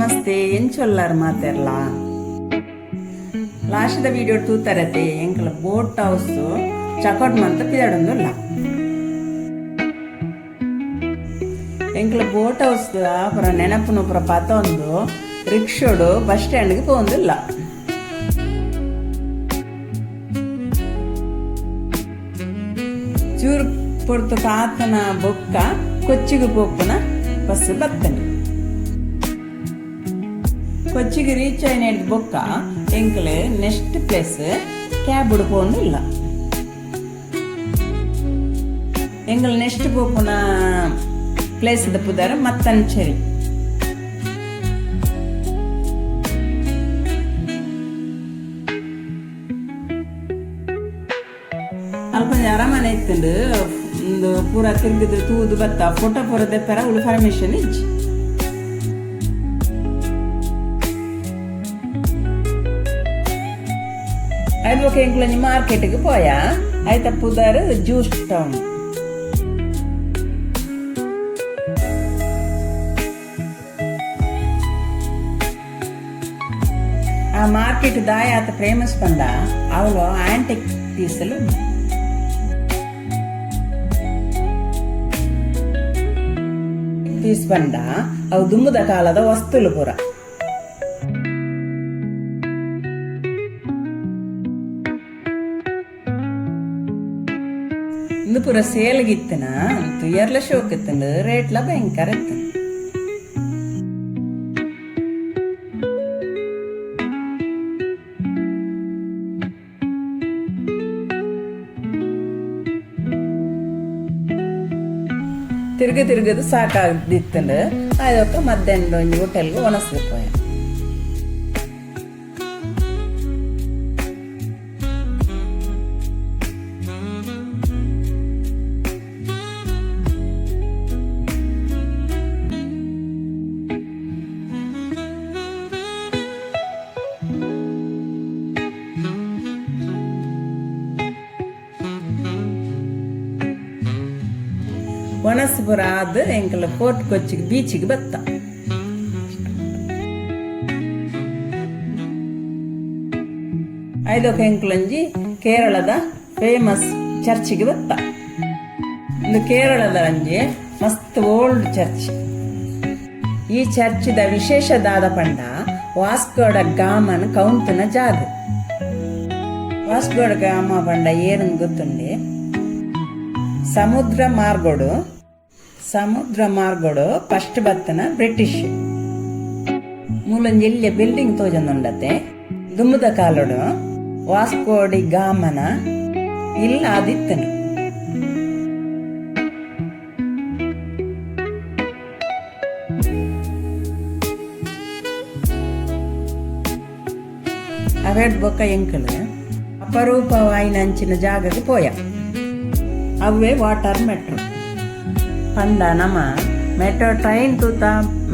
ನಮಸ್ತೆ ಎಂಚೊಲ್ಲಾರ್ ಮಾತೆರ್ಲ ಲಾಸ್ಟ್ದ video ತೂತರತೆ ಎಂಕಲ boat house ಚಕೌಟ್ ಮಂತ ಪಿದಾಡೊಂದುಲ್ಲ ಎಂಕಲ boat house ಪುರ ನೆನಪುನು ಪುರ ಪತೊಂದು ರಿಕ್ಷೋಡು ಬಸ್ ಸ್ಟ್ಯಾಂಡ್ಗೆ ಪೋಂದಿಲ್ಲ. ಚೂರು ಪೊರ್ತು ಕಾತನ ಬೊಕ್ಕ ಕೊಚ್ಚಿಗೆ ಪೋಪುನ ಬಸ್ ಬತ್ತನೆ. ಕೊಚ್ಚಿಗೆ ರೀಚ್ ಆಯ್ನ ಬೊಕ್ಕ ಎಂಕಲೆ ನೆಕ್ಸ್ಟ್ ಪ್ಲೇಸ್ ಕ್ಯಾಬ್ ಉಡ್ಪೋಂದಿಲ್ಲ. ಎಂಕಲ್ ನೆಕ್ಸ್ಟ್ ಪೋಪುನ ಪ್ಲೇಸ್ ದ ಪುದರ್ ಮತ್ತಂಚರಿ ಅಲ್ಪ ಅರಮನೆ ಇತ್ತಂಡು ಒಂದು ಪೂರ ತಿರುಗಿದು ತೂದು ಬತ್ತ ಫೋಟೋ ಪೂರ ದೆಪ್ಪರ ಉಳು ಪರ್ಮಿಷನ್ ಇಜ್ಜಿ ಐದು ಒಕ್ಕ ಎಂಕ್ಲೊಂಜಿ ಮಾರ್ಕೆಟ್ಗೆ ಪೋಯ ಐತ ಪುದರ್ ಜ್ಯೂಸ್ ಟೌನ್. ಆ ಮಾರ್ಕೆಟ್ ದಾಯ ಆತ ಫೇಮಸ್ ಪಂಡ ಅವಳು ಆಂಟಿಕ್ ಪೀಸಲು ಪೀಸ್ ಪಂಡ ಅವು ದುಮ್ಮದ ಕಾಲದ ವಸ್ತುಲು ಪುರ ಇಂದು ಪುರ ಸೇಲ್ಗಿತ್ತನ ತುಯರ್ಲ ಶೋಕ್ ಇತ್ತಂಡು ರೇಟ್ಲ ಭಯಂಕರ ಇತ್ತು. ತಿರುಗದು ಸಾಕಾದಿತ್ತಂಡು ಅದೊಕ್ಕ ಮಧ್ಯಾಹ್ನ ಒಂಜಿ ಹೋಟೆಲ್ಗೆ ಒಣಸ್ದು ಪೋಯ. ಒಣಸ್ಪುರ ಆದ ಎಂಕಲ ಫೋರ್ಟ್ ಕೊಚ್ಚಿಗೆ ಬೀಚಿಗೆ ಬತ್ತ. ಐದೊಕ ಎಂಕ್ಲೊಂಜಿ ಕೇರಳದ ಫೇಮಸ್ ಚರ್ಚಿಗೆ ಬತ್ತ. ಒಂದು ಕೇರಳದ ಒಂಜಿ ಮಸ್ತ್ ಓಲ್ಡ್ ಚರ್ಚ್. ಈ ಚರ್ಚಿದ ವಿಶೇಷದಾದ ಪಂಡ ವಾಸ್ಕೋಡ ಗಾಮನ್ ಕೌಂತನ ಜಾಗ. ವಾಸ್ಕೋಡ ಗಾಮ ಪಂಡ ಏರನ್ ಗೊತ್ತುಂಡೆ ಸಮುದ್ರ ಮಾರ್ಗೋಡು ಫಸ್ಟ್ ಬತ್ತನ ಬ್ರಿಟಿಷ್ ಮೂಲಂಜಿ ಇಲ್ಲಿಯ ಬಿಲ್ಡಿಂಗ್ ತೋಜಂದುಂಡತೆ ದುಮ್ಮದ ಕಾಲೋಡು ವಾಸ್ಕೋಡಿ ಗಾಮನ ಇಲ್ಲ ಆದಿತ್ತನು. ಅವೆಡ್ ಬೊಕ್ಕ ಎಂಕಲು ಅಪರೂಪವಾಯಿನಂಚಿನ ಜಾಗಕ್ಕೆ ಪೋಯ. ಅವೇ ವಾಟರ್ ಮೆಟ್ರೋ ಪಂಡ ನಮ ಮೆಟ್ರೋ ಟ್ರೈನ್ ತೂತ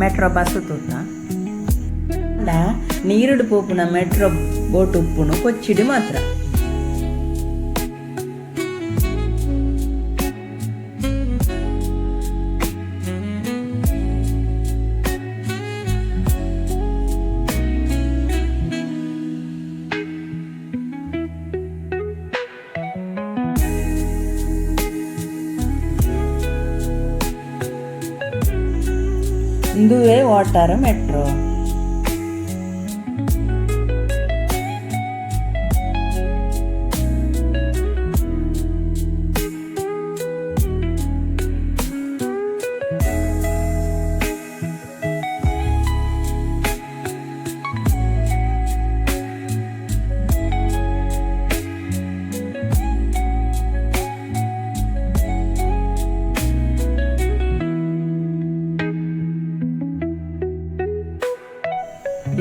ಮೆಟ್ರೋ ಬಸ್ ತೂತ ನೀರುಡು ಪೋಪುನ ಮೆಟ್ರೋ ಬೋಟ್ ಉಪ್ಪುನು ಕೊಚ್ಚಿಡಿ ಮಾತ್ರ. ಇಂದುವೇ ವಾಟರ್ ಮೆಟ್ರೋ.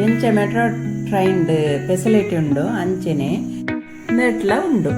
ಎಂಚ ಮೆಟ್ರೋ ಟ್ರೈನ್ ಫೆಸಿಲಿಟಿ ಉಂಡು ಅಂಚೆನೆ ನೆಟ್ಲ ಉಂಡು.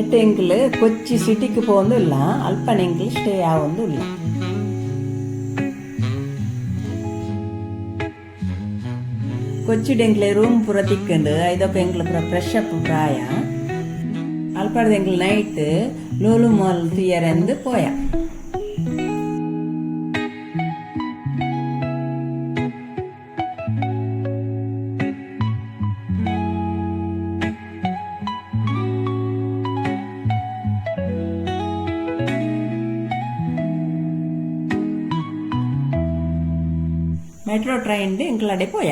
ನೆಟ್ಟು ಎಂಕ್ಲು ಕೊಚ್ಚಿ ಸಿಟಿಗೆ ಪೋಂದು ಇಲ್ಲ, ಅಲ್ಪನ ಎಂಕ್ಲು ಸ್ಟೇ ಆವೊಂದು ಇಲ್ಲ. ಕೊಚ್ಚಿಡೆಂಕ್ಲೆ ರೂಮ್ ಪೂರ ತಿಕ್ಕಂಡು ಐದೊಕ್ಕ ಎಂಕ್ಲು ಪೂರ ಫ್ರೆಶ್ ಅಪ್ ಪ್ರಾಯ. ಅಲ್ಪಡ್ದು ಎಂಕ್ಲು ನೈಟ್ ಲೂಲು ಮಾಲ್ ತಿಯರೆಂದು ಪೋಯ. ಮೆಟ್ರೋ ಟ್ರೈನ್ ಎಂಕ್ಲಡೆ ಪೋಯ.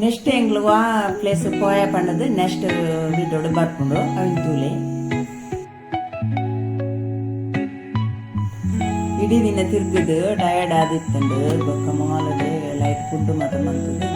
ನೆಕ್ಸ್ಟ್ ಎಂಗ್ಲು ಆ ಪ್ಲೇಸ್ ಪೋಯ ಪಂಡದು ನೆಕ್ಸ್ಟ್ ವೀಡಿಯೋಡು ಬರ್ಕೊಂಡು ಅವಿನ ತೂಲೆ ಇಡೀ ದಿನ ತಿರ್ಗುದು ಟಯರ್ಡ್ ಆದಿತ್ತಂಡು ಬೊಕ್ಕ ಮಾಲಡೆ ಲೈಟ್ ಫುಡ್ ಮಾತ್ರ ಮಂತದ್ದು